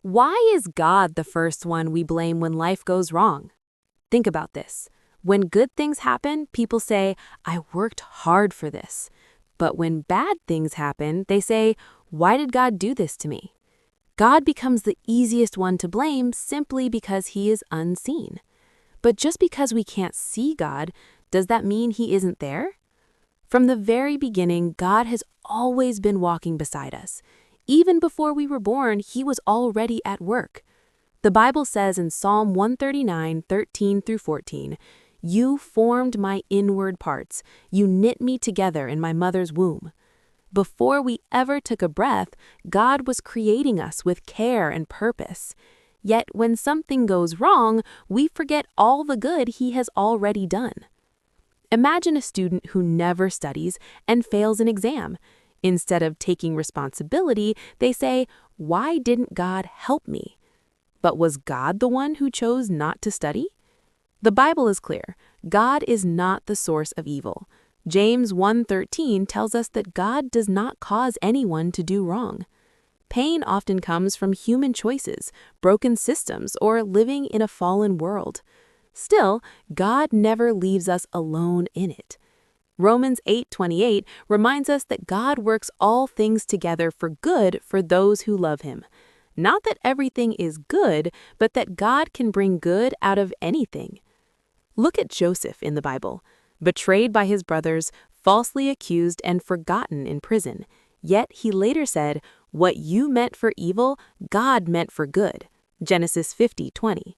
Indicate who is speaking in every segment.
Speaker 1: Why is God the first one we blame when life goes wrong? Think about this. When good things happen, people say, I worked hard for this. But when bad things happen, they say, why did God do this to me? God becomes the easiest one to blame simply because he is unseen. But just because we can't see God, does that mean he isn't there? From the very beginning, God has always been walking beside us. Even before we were born, he was already at work. The Bible says in Psalm 139:13-14, "You formed my inward parts. You knit me together in my mother's womb." Before we ever took a breath, God was creating us with care and purpose. Yet when something goes wrong, we forget all the good he has already done. Imagine a student who never studies and fails an exam. Instead of taking responsibility, they say, "Why didn't God help me?" But was God the one who chose not to study? The Bible is clear. God is not the source of evil. James 1:13 tells us that God does not cause anyone to do wrong. Pain often comes from human choices, broken systems, or living in a fallen world. Still, God never leaves us alone in it. Romans 8:28 reminds us that God works all things together for good for those who love him. Not that everything is good, but that God can bring good out of anything. Look at Joseph in the Bible, betrayed by his brothers, falsely accused and forgotten in prison. Yet he later said, "What you meant for evil, God meant for good." Genesis 50:20.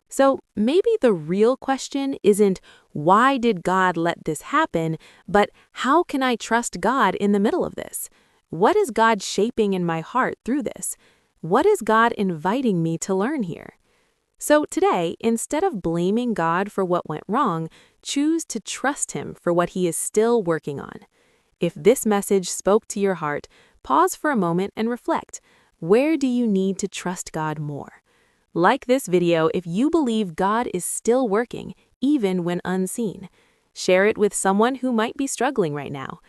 Speaker 1: So maybe the real question isn't why did God let this happen, but how can I trust God in the middle of this? What is God shaping in my heart through this? What is God inviting me to learn here? So today, instead of blaming God for what went wrong, choose to trust him for what he is still working on. If this message spoke to your heart, pause for a moment and reflect. Where do you need to trust God more? Like this video if you believe God is still working, even when unseen. Share it with someone who might be struggling right now.